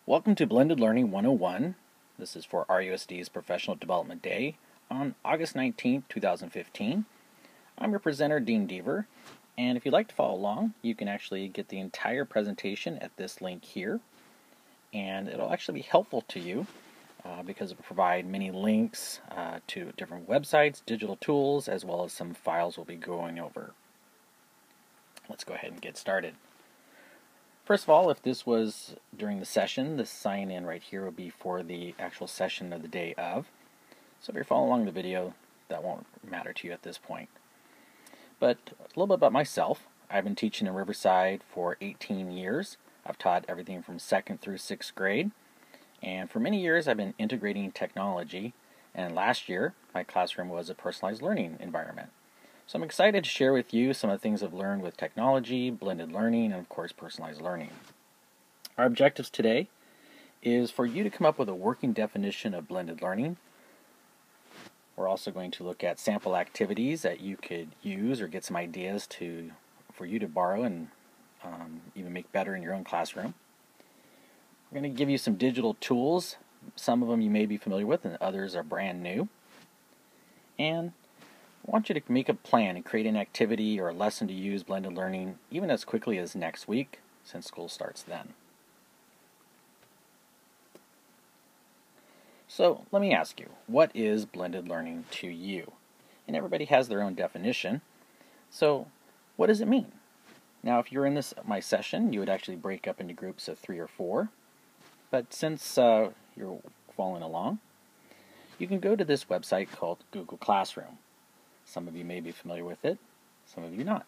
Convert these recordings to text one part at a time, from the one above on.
Welcome to Blended Learning 101. This is for RUSD's Professional Development Day on August 19th, 2015. I'm your presenter, Dean Deaver, and if you'd like to follow along, you can actually get the entire presentation at this link here, and it'll actually be helpful to you because it will provide many links to different websites, digital tools, as well as some files we'll be going over. Let's go ahead and get started. First of all, if this was during the session, the sign in right here will be for the actual session of the day of. So if you're following along the video, that won't matter to you at this point. But a little bit about myself. I've been teaching in Riverside for 18 years. I've taught everything from 2nd through 6th grade. And for many years, I've been integrating technology. And last year, my classroom was a personalized learning environment. So I'm excited to share with you some of the things I've learned with technology, blended learning, and of course personalized learning. Our objectives today is for you to come up with a working definition of blended learning. We're also going to look at sample activities that you could use or get some ideas for you to borrow and even make better in your own classroom. We're going to give you some digital tools. Some of them you may be familiar with and others are brand new. And I want you to make a plan and create an activity or a lesson to use blended learning even as quickly as next week, since school starts then. So let me ask you, what is blended learning to you? And everybody has their own definition. So what does it mean? Now if you're in my session, you would actually break up into groups of 3 or 4. But since you're following along, you can go to this website called Google Classroom. Some of you may be familiar with it, some of you not.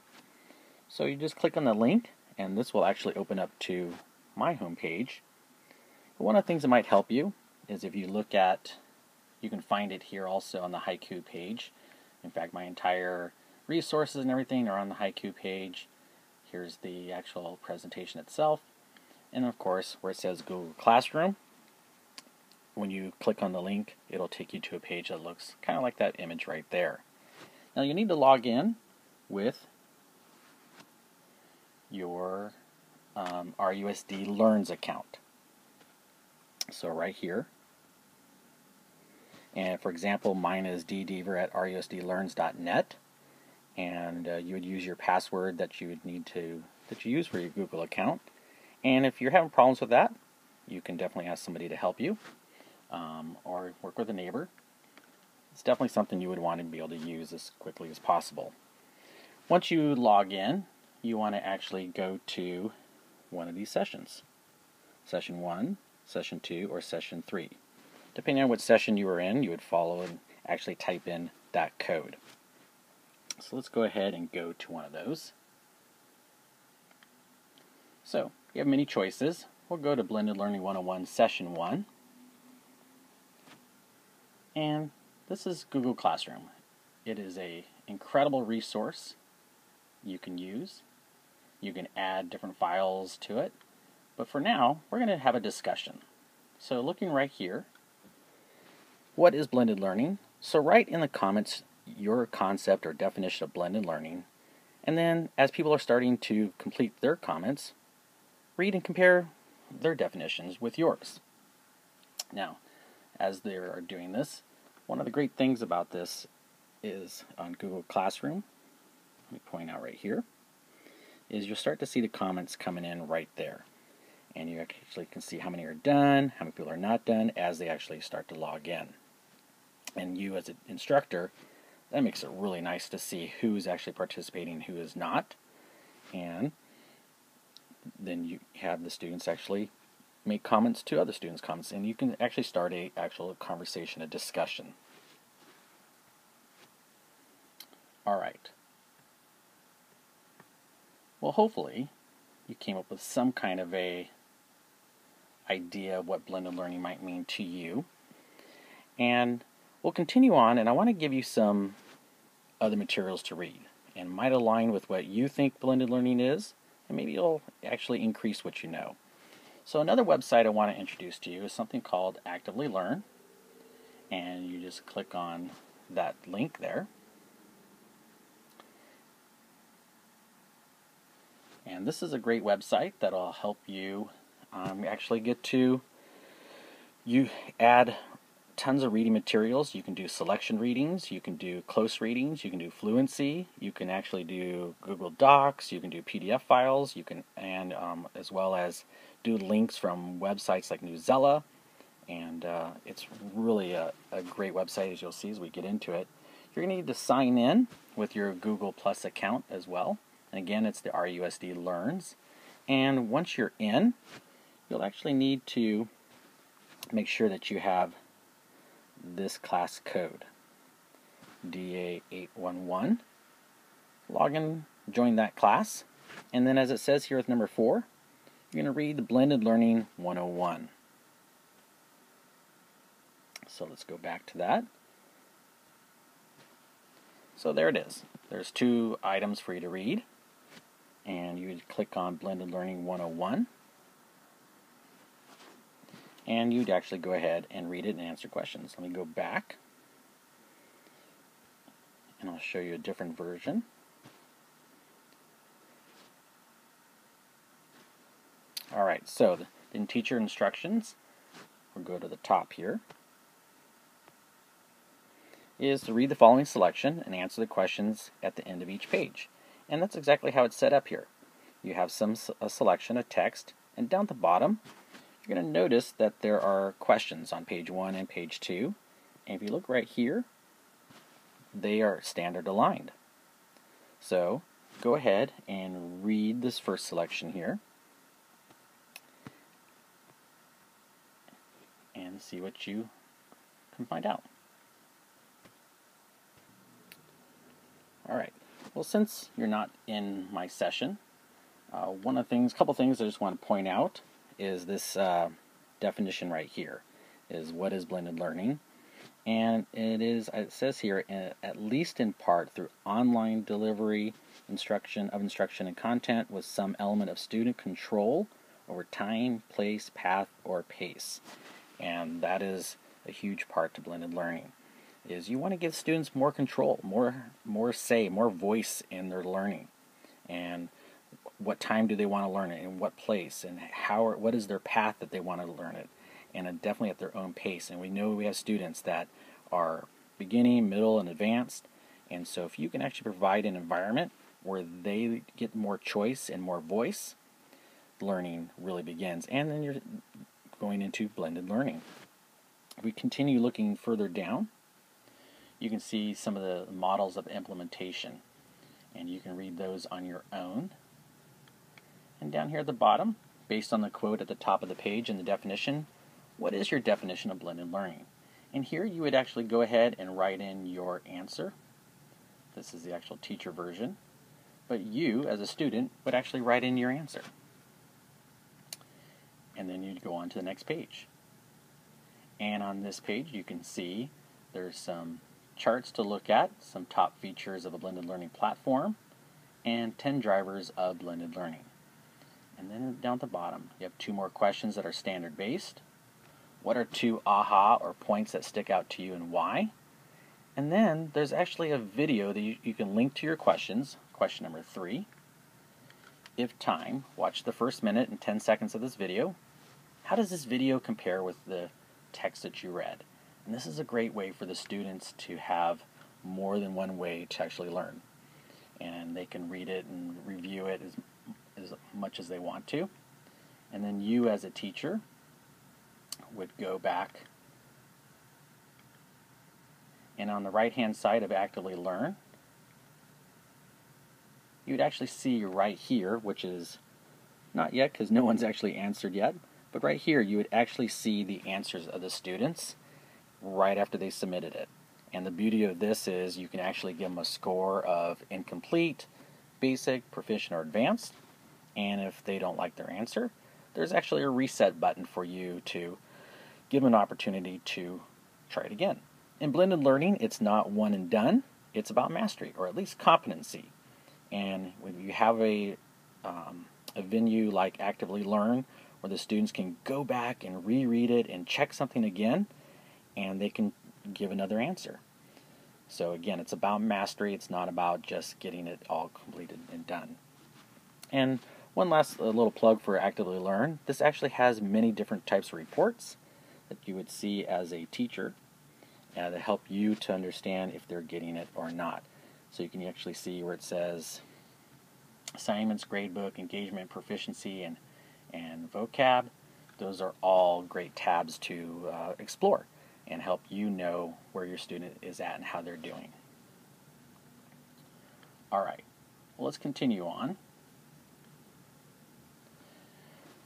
So you just click on the link, and this will actually open up to my home page. But one of the things that might help you is if you look at, you can find it here also on the Haiku page. In fact, my entire resources and everything are on the Haiku page. Here's the actual presentation itself. And of course, where it says Google Classroom, when you click on the link, it'll take you to a page that looks kind of like that image right there. Now you need to log in with your RUSD Learns account. So right here, and for example, mine is ddeaver@rusdlearns.net, and you would use your password that you would need to use for your Google account. And if you're having problems with that, you can definitely ask somebody to help you, or work with a neighbor. It's definitely something you would want to be able to use as quickly as possible. Once you log in, you want to actually go to one of these sessions. Session 1, Session 2, or Session 3. Depending on what session you were in, you would follow and actually type in that code. So let's go ahead and go to one of those. So you have many choices. We'll go to Blended Learning 101 Session 1. And this is Google Classroom. It is an incredible resource you can use. You can add different files to it. But for now, we're going to have a discussion. So looking right here, what is blended learning? So write in the comments your concept or definition of blended learning. And then as people are starting to complete their comments, read and compare their definitions with yours. Now, as they are doing this, one of the great things about this is on Google Classroom, let me point out right here, is you'll start to see the comments coming in right there. And you actually can see how many are done, how many people are not done, as they actually start to log in. And you as an instructor, that makes it really nice to see who's actually participating and who is not. And then you have the students actually make comments to other students' comments, and you can actually start a actual conversation, a discussion. Alright. Well, hopefully you came up with some kind of a idea of what blended learning might mean to you. And we'll continue on, and I want to give you some other materials to read, and might align with what you think blended learning is, and maybe it'll actually increase what you know. So another website I want to introduce to you is something called Actively Learn, and you just click on that link there. And this is a great website that will help you actually get to You add tons of reading materials. You can do selection readings, you can do close readings, you can do fluency, you can actually do Google Docs, you can do PDF files, you can, and as well as do links from websites like Newsela, and it's really a great website, as you'll see as we get into it. You're going to need to sign in with your Google Plus account as well, and again it's the RUSD Learns, and once you're in, you'll actually need to make sure that you have this class code, DA811. Log in, join that class, and then as it says here with number 4, you're going to read the Blended Learning 101. So let's go back to that. So there it is. There's 2 items for you to read, and you would click on Blended Learning 101. And you'd actually go ahead and read it and answer questions. Let me go back, and I'll show you a different version. Alright, so in teacher instructions, we'll go to the top here, is to read the following selection and answer the questions at the end of each page. And that's exactly how it's set up here. You have a selection of text, and down at the bottom, you're going to notice that there are questions on page 1 and page 2. And if you look right here, they are standard aligned. So go ahead and read this first selection here and see what you can find out. Alright, well, since you're not in my session, couple things I just want to point out is this definition right here, is what is blended learning. And it says here, at least in part through online delivery instruction and content with some element of student control over time, place, path, or pace. And that is a huge part to blended learning, is you want to give students more control, more say, more voice in their learning. And what time do they want to learn it, in what place, and what is their path that they want to learn it, and definitely at their own pace. And we know we have students that are beginning, middle, and advanced, and so if you can actually provide an environment where they get more choice and more voice, learning really begins, and then you're going into blended learning. If we continue looking further down, you can see some of the models of implementation, and you can read those on your own. And down here at the bottom, based on the quote at the top of the page and the definition, what is your definition of blended learning? And here you would actually go ahead and write in your answer. This is the actual teacher version. But you, as a student, would actually write in your answer. And then you'd go on to the next page. And on this page you can see there's some charts to look at, some top features of a blended learning platform, and 10 drivers of blended learning. And then down at the bottom, you have 2 more questions that are standard based. What are 2 aha or points that stick out to you and why? And then there's actually a video that you can link to your questions, question number 3. If time, watch the first minute and 10 seconds of this video. How does this video compare with the text that you read? And this is a great way for the students to have more than one way to actually learn. And they can read it and review it as much as they want to. And then you as a teacher would go back, and on the right hand side of Actively Learn, you'd actually see right here, which is not yet because no one's actually answered yet, but right here you would actually see the answers of the students right after they submitted it. And the beauty of this is you can actually give them a score of incomplete, basic, proficient, or advanced. And if they don't like their answer, there's actually a reset button for you to give them an opportunity to try it again. In blended learning, it's not one and done. It's about mastery, or at least competency. And when you have a venue like Actively Learn, where the students can go back and reread it and check something again, and they can give another answer. So again, it's about mastery. It's not about just getting it all completed and done. And one last little plug for Actively Learn. This actually has many different types of reports. that you would see as a teacher to help you to understand if they're getting it or not. So you can actually see where it says assignments, gradebook, engagement, proficiency, and vocab. Those are all great tabs to explore and help you know where your student is at and how they're doing. All right, well, let's continue on.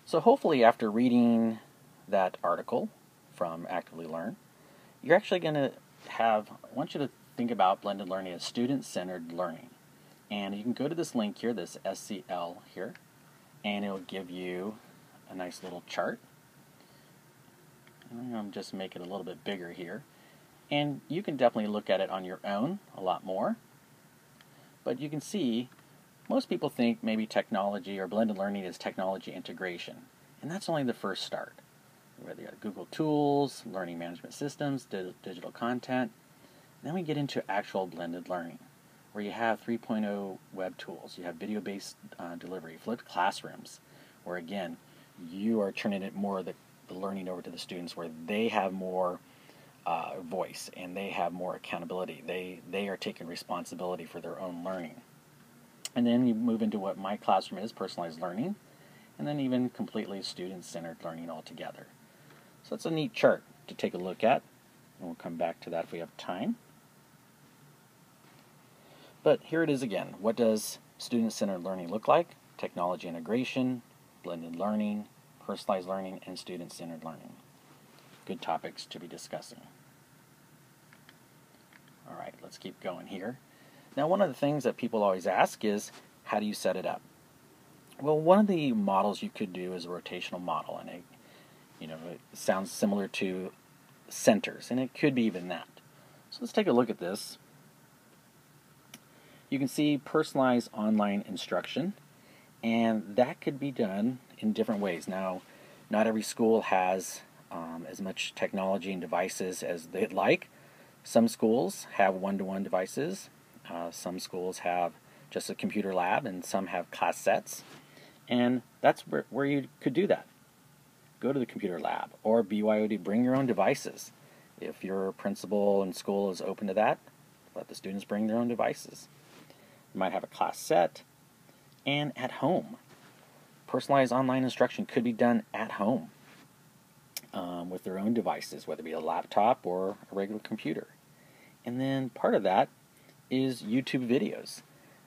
So hopefully after reading that article from Actively Learn, you're actually going to I want you to think about blended learning as student-centered learning. And you can go to this link here, this SCL here, and it'll give you a nice little chart. I'm going to just make it a little bit bigger here. And you can definitely look at it on your own a lot more. But you can see most people think maybe technology or blended learning is technology integration. And that's only the first start. Whether you got Google Tools, learning management systems, digital content. Then we get into actual blended learning, where you have 3.0 web tools. You have video-based delivery, flipped classrooms, where again, you are turning it more the learning over to the students, where they have more voice and they have more accountability. They are taking responsibility for their own learning. And then you move into what my classroom is, personalized learning, and then even completely student-centered learning altogether. So that's a neat chart to take a look at, and we'll come back to that if we have time. But here it is again. What does student-centered learning look like? Technology integration, blended learning, personalized learning, and student-centered learning. Good topics to be discussing. All right, let's keep going here. Now, one of the things that people always ask is, how do you set it up? Well, one of the models you could do is a rotational model, and it sounds similar to centers, and it could be even that. So let's take a look at this. You can see personalized online instruction, and that could be done in different ways. Now, not every school has as much technology and devices as they'd like. Some schools have one-to-one devices. Some schools have just a computer lab, and some have class sets. And that's where you could do that. Go to the computer lab, or BYOD, bring your own devices. If your principal and school is open to that, let the students bring their own devices. You might have a class set, and at home. Personalized online instruction could be done at home with their own devices, whether it be a laptop or a regular computer. And then part of that is YouTube videos.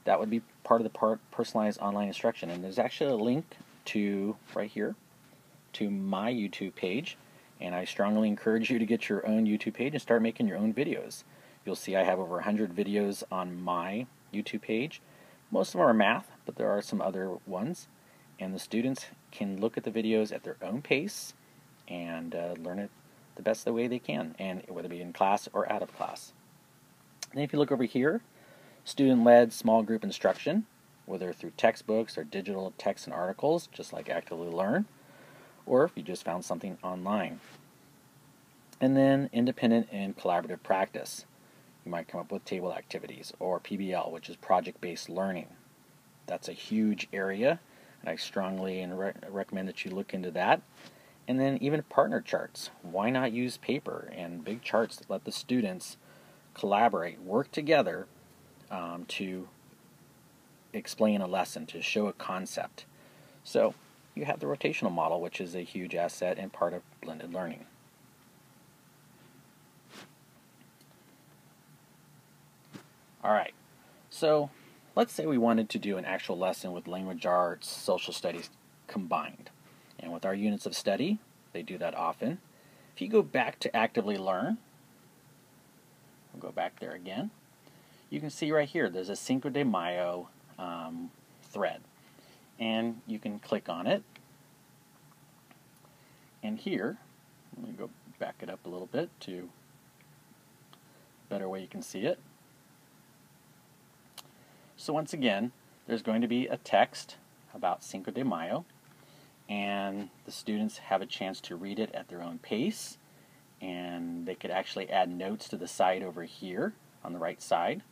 That would be part of the personalized online instruction. And there's actually a link to, right here, to my YouTube page. And I strongly encourage you to get your own YouTube page and start making your own videos. You'll see I have over 100 videos on my YouTube page. Most of them are math, but there are some other ones. And the students can look at the videos at their own pace and learn it the best the way they can, and whether it be in class or out of class. And if you look over here, student-led small group instruction, whether through textbooks or digital text and articles, just like Actively Learn, or if you just found something online. And then independent and collaborative practice. You might come up with table activities, or PBL, which is project-based learning. That's a huge area, and I strongly recommend that you look into that. And then even partner charts. Why not use paper and big charts that let the students collaborate, work together to explain a lesson, to show a concept. So you have the rotational model, which is a huge asset and part of blended learning. All right, so let's say we wanted to do an actual lesson with language arts, social studies combined. And with our units of study, they do that often. If you go back to Actively Learn, we'll go back there again, you can see right here there's a Cinco de Mayo thread. And you can click on it. And here, let me go back it up a little bit to a better way you can see it. So once again, there's going to be a text about Cinco de Mayo, and the students have a chance to read it at their own pace, and they could actually add notes to the side over here on the right side.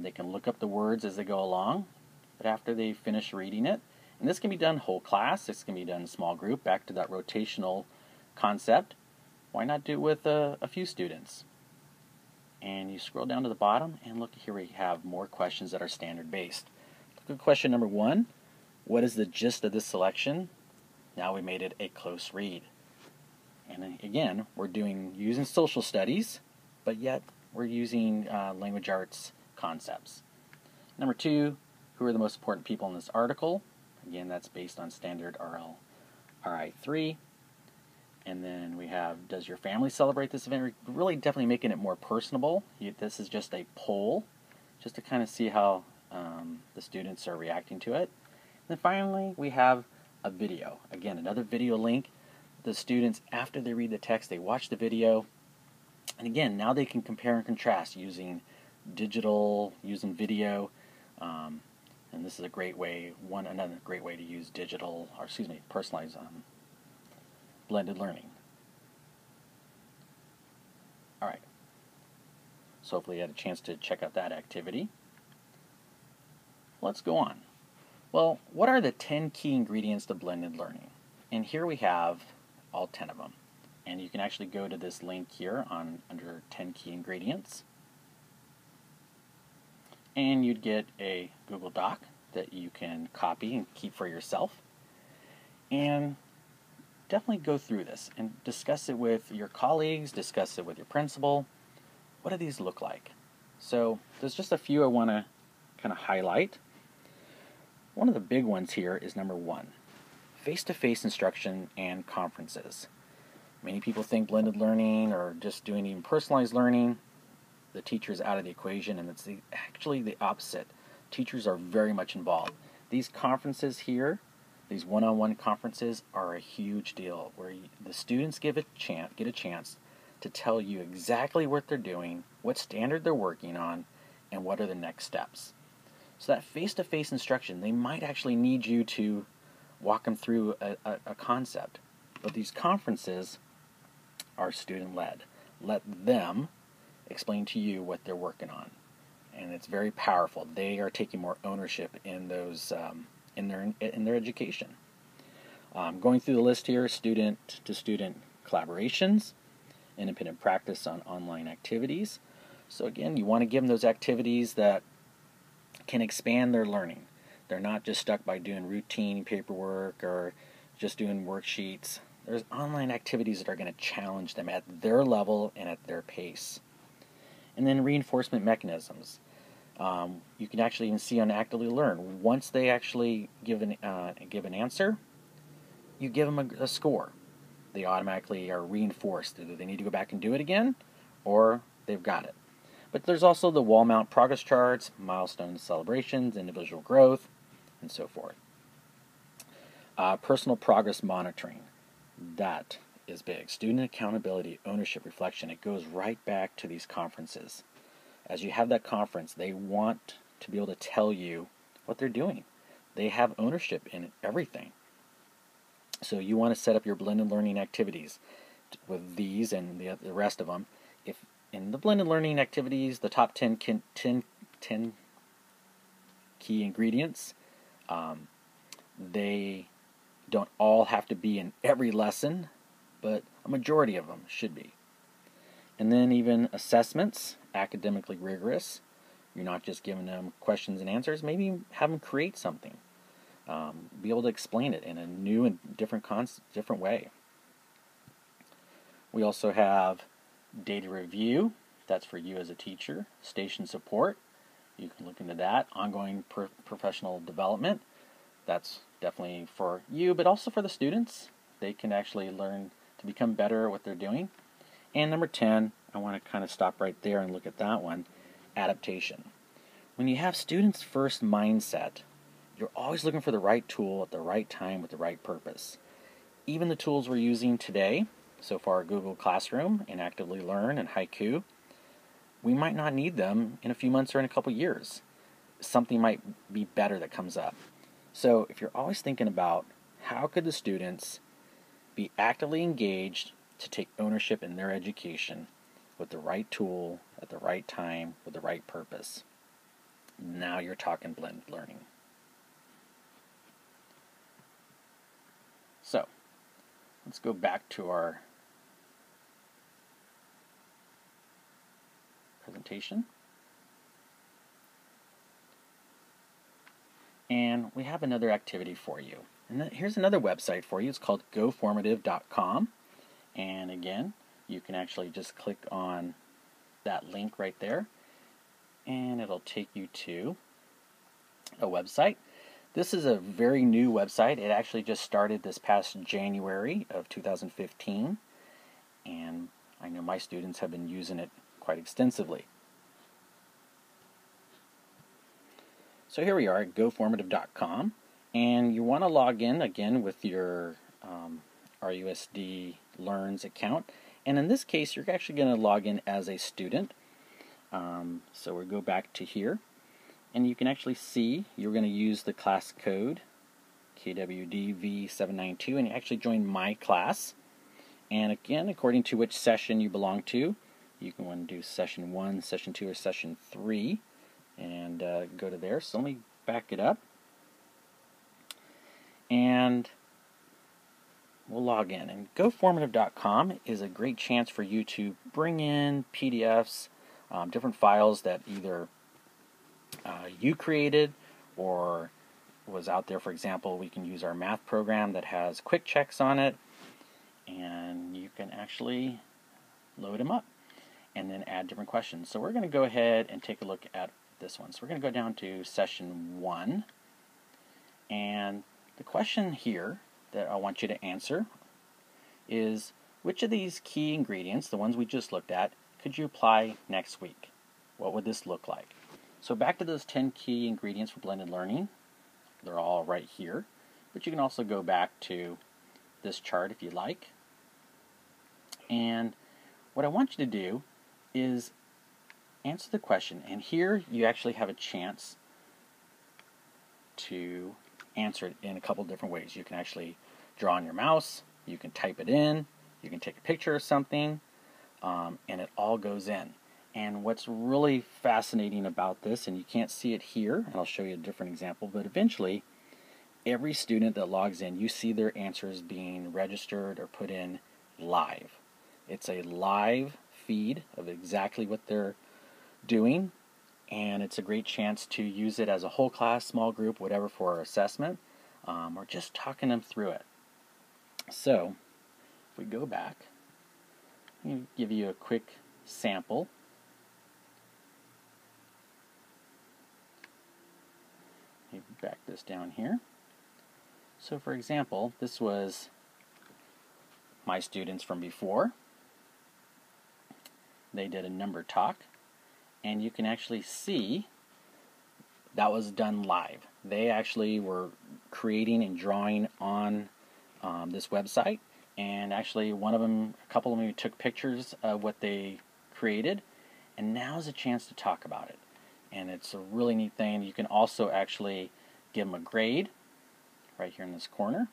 They can look up the words as they go along, but after they finish reading it, and this can be done whole class, this can be done small group, back to that rotational concept, Why not do it with a few students? And you scroll down to the bottom, and look, here we have more questions that are standard based. Look at question number 1. What is the gist of this selection? Now we made it a close read. And again, we're using social studies, but yet we're using language arts concepts. Number 2, who are the most important people in this article? Again, that's based on standard RI3. And then we have, does your family celebrate this event? We're really definitely making it more personable. This is just a poll, just to kind of see how the students are reacting to it. And then finally, we have a video. Again, another video link. The students, after they read the text, they watch the video. And again, now they can compare and contrast using digital, using video. And this is a great way, another great way to use digital, or personalized blended learning. Alright, so hopefully you had a chance to check out that activity. Let's go on. Well, what are the 10 key ingredients to blended learning? And here we have all 10 of them. And you can actually go to this link here under 10 key ingredients. And you'd get a Google Doc that you can copy and keep for yourself. And definitely go through this and discuss it with your colleagues, discuss it with your principal. What do these look like? So there's just a few I want to kind of highlight. One of the big ones here is number 1, face-to-face instruction and conferences. Many people think blended learning or just doing even personalized learning, the teacher's out of the equation, and it's actually the opposite. Teachers are very much involved. These conferences here, these one-on-one conferences, are a huge deal, where the students get a chance to tell you exactly what they're doing, what standard they're working on, and what are the next steps. So that face-to-face instruction, they might actually need you to walk them through a concept. But these conferences are student-led. Let them explain to you what they're working on. And it's very powerful. They are taking more ownership in those in their education. Going through the list here, student-to-student collaborations, independent practice on online activities. So again, you want to give them those activities that can expand their learning. They're not just stuck by doing routine paperwork or just doing worksheets. There's online activities that are going to challenge them at their level and at their pace. And then reinforcement mechanisms. You can actually even see on Actively Learn. Once they actually give an answer, you give them a score. They automatically are reinforced. Either they need to go back and do it again, or they've got it. But there's also the wall mount progress charts, milestone celebrations, individual growth, and so forth. Personal progress monitoring. That is big. Student accountability, ownership, reflection. It goes right back to these conferences. As you have that conference, they want to be able to tell you what they're doing. They have ownership in everything. So you want to set up your blended learning activities with these and the rest of them. If in the blended learning activities, the top 10 key ingredients, they don't all have to be in every lesson, but a majority of them should be. And then even assessments, academically rigorous. You're not just giving them questions and answers. Maybe have them create something. Be able to explain it in a new and different way. We also have data review. That's for you as a teacher. Station support. You can look into that. Ongoing professional development. That's definitely for you, but also for the students. They can actually learn to become better at what they're doing. And number 10, I want to kind of stop right there and look at that one, adaptation. When you have students' first mindset, you're always looking for the right tool at the right time with the right purpose. Even the tools we're using today, so far Google Classroom and Actively Learn and Haiku, we might not need them in a few months or in a couple years. Something might be better that comes up. So if you're always thinking about how could the students be actively engaged to take ownership in their education with the right tool at the right time with the right purpose, now you're talking blended learning. So let's go back to our presentation. And we have another activity for you. And here's another website for you. It's called goformative.com. And again, you can actually just click on that link right there, and it'll take you to a website. This is a very new website. It actually just started this past January of 2015, and I know my students have been using it quite extensively. So here we are at goformative.com, and you want to log in again with your RUSD Learns account, and in this case you're actually going to log in as a student. So we'll go back to here, and you can actually see you're going to use the class code KWDV792, and you actually join my class. And again, according to which session you belong to, you can want to do session 1, session 2, or session 3, and go to there. So let me back it up, and we'll log in. And goformative.com is a great chance for you to bring in PDFs, different files that either you created or was out there. For example, we can use our math program that has quick checks on it, and you can actually load them up and then add different questions. So we're going to go ahead and take a look at this one. So we're going to go down to session 1, and the question here that I want you to answer is, which of these key ingredients, the ones we just looked at, could you apply next week? What would this look like? So back to those 10 key ingredients for blended learning. They're all right here, but you can also go back to this chart if you like. And what I want you to do is answer the question, and here you actually have a chance to answer it in a couple different ways. You can actually draw on your mouse, you can type it in, you can take a picture of something, and it all goes in. And what's really fascinating about this, and you can't see it here, and I'll show you a different example, but eventually every student that logs in, you see their answers being registered or put in live. It's a live feed of exactly what they're doing, and it's a great chance to use it as a whole class, small group, whatever, for our assessment, or just talking them through it. So if we go back, I'm going to give you a quick sample. Let me back this down here. So for example, this was my students from before. They did a number talk, and you can actually see that was done live. They actually were creating and drawing on this website, and actually a couple of them took pictures of what they created, and now's a chance to talk about it. And it's a really neat thing. You can also actually give them a grade right here in this corner.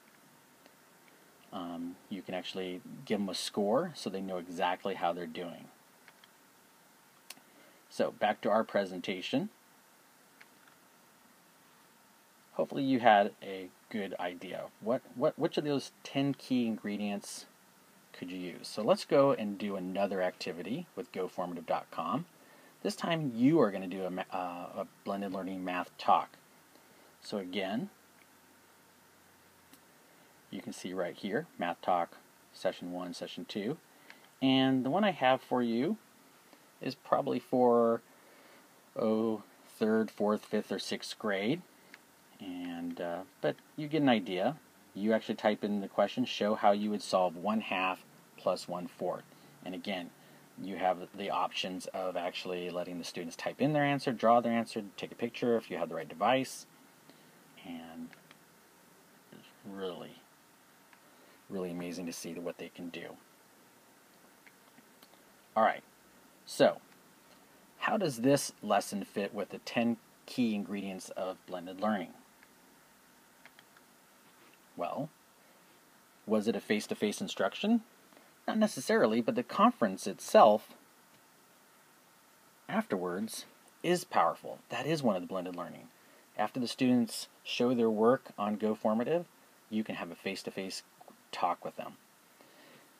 You can actually give them a score so they know exactly how they're doing. So back to our presentation. Hopefully you had a good idea. Which of those 10 key ingredients could you use? So let's go and do another activity with goformative.com. This time you are going to do a blended learning math talk. So again, you can see right here, math talk, session 1, session 2. And the one I have for you is probably for 3rd, 4th, 5th, or 6th grade. And but you get an idea. You actually type in the question, show how you would solve 1/2 plus 1/4. And again, you have the options of actually letting the students type in their answer, draw their answer, take a picture if you have the right device. And it's really, really amazing to see what they can do. Alright, so how does this lesson fit with the 10 key ingredients of blended learning? Well, was it a face-to-face instruction? Not necessarily, but the conference itself afterwards is powerful. That is one of the blended learning. After the students show their work on GoFormative, you can have a face-to-face talk with them.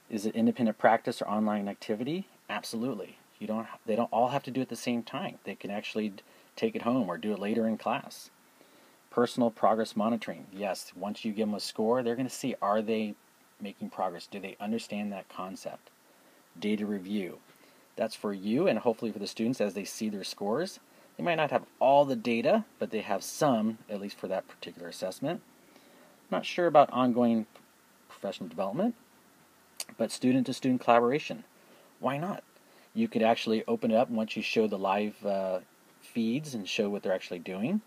Is it independent practice or online activity? Absolutely. They don't all have to do it at the same time. They can actually take it home or do it later in class. Personal progress monitoring. Yes, once you give them a score, they're going to see, are they making progress? Do they understand that concept? Data review. That's for you and hopefully for the students as they see their scores. They might not have all the data, but they have some, at least for that particular assessment. Not sure about ongoing professional development, but student-to-student collaboration. Why not? You could actually open it up once you show the live feeds and show what they're actually doing.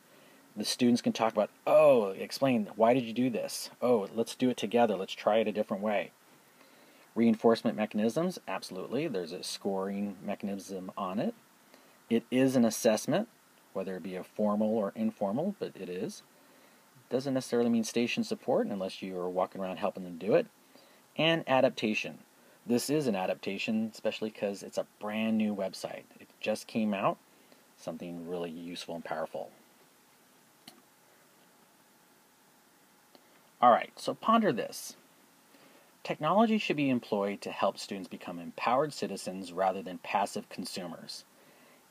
The students can talk about, oh, explain, why did you do this? Oh, let's do it together. Let's try it a different way. Reinforcement mechanisms, absolutely. There's a scoring mechanism on it. It is an assessment, whether it be a formal or informal, but it is. Doesn't necessarily mean station support unless you are walking around helping them do it. And adaptation. This is an adaptation, especially because it's a brand new website. It just came out. Something really useful and powerful. Alright, so ponder this. Technology should be employed to help students become empowered citizens rather than passive consumers.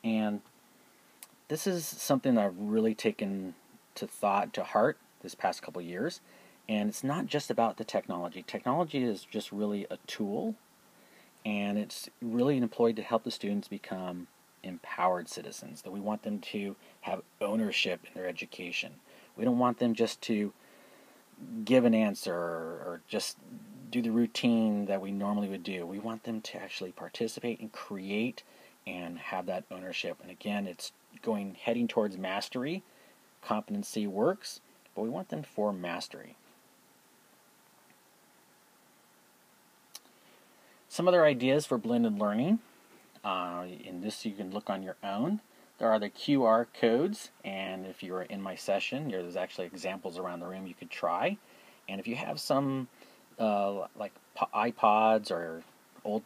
And this is something I've really taken to heart this past couple years. And it's not just about the technology. Technology is just really a tool, and it's really employed to help the students become empowered citizens. That we want them to have ownership in their education. We don't want them just to give an answer or just do the routine that we normally would do. We want them to actually participate and create and have that ownership. And again, it's heading towards mastery. Competency works, but we want them for mastery. Some other ideas for blended learning. In this you can look on your own. There are the QR codes, and if you were in my session, there's actually examples around the room you could try. And if you have some like iPods or old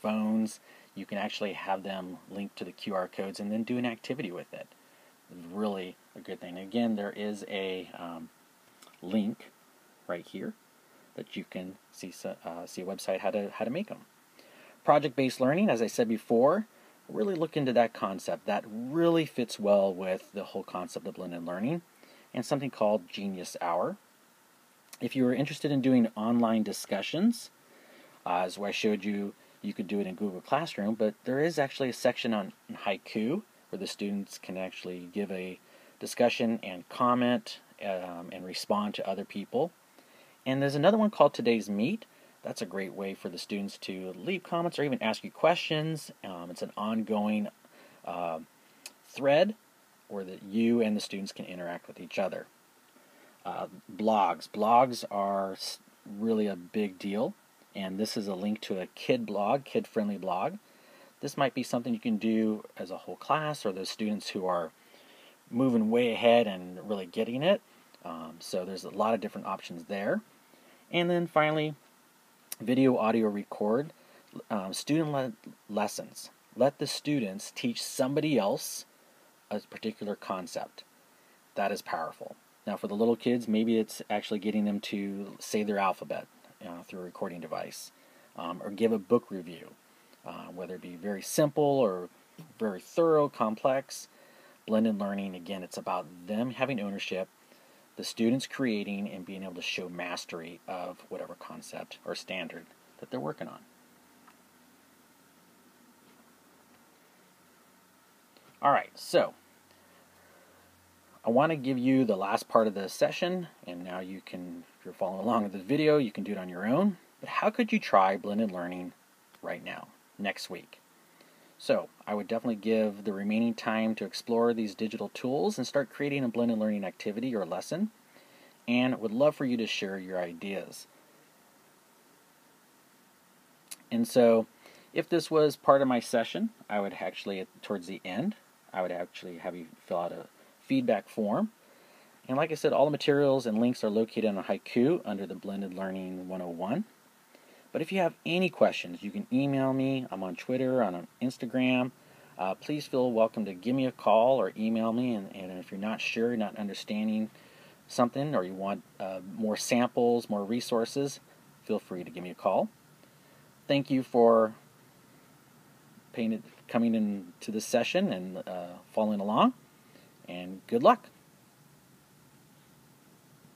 phones, you can actually have them linked to the QR codes and then do an activity with it. Really a good thing. Again, there is a link right here that you can see a website how to make them. Project-based learning, as I said before, really look into that concept. That really fits well with the whole concept of blended learning, and something called Genius Hour. If you were interested in doing online discussions, as I showed you, you could do it in Google Classroom, but there is actually a section on haiku where the students can actually give a discussion and comment and respond to other people. And there's another one called Today's Meet. That's a great way for the students to leave comments or even ask you questions. It's an ongoing thread where you and the students can interact with each other. Blogs. Blogs are really a big deal, and this is a link to a kid-friendly blog. This might be something you can do as a whole class or those students who are moving way ahead and really getting it. So there's a lot of different options there. And then finally, video, audio, record. Student-led lessons. Let the students teach somebody else a particular concept. That is powerful. Now for the little kids, maybe it's actually getting them to say their alphabet through a recording device, or give a book review, whether it be very simple or very thorough, complex. Blended learning, again, it's about them having ownership, the students creating and being able to show mastery of whatever concept or standard that they're working on. Alright, so I want to give you the last part of the session, and now you can, if you're following along with the video, you can do it on your own. But how could you try blended learning right now, next week? So I would definitely give the remaining time to explore these digital tools and start creating a blended learning activity or lesson, and would love for you to share your ideas. And so if this was part of my session, I would actually, towards the end, I would actually have you fill out a feedback form. And like I said, all the materials and links are located on Haiku under the Blended Learning 101. But if you have any questions, you can email me. I'm on Twitter, on Instagram. Please feel welcome to give me a call or email me. And if you're not sure, not understanding something, or you want more samples, more resources, feel free to give me a call. Thank you for coming into this session and following along. And good luck.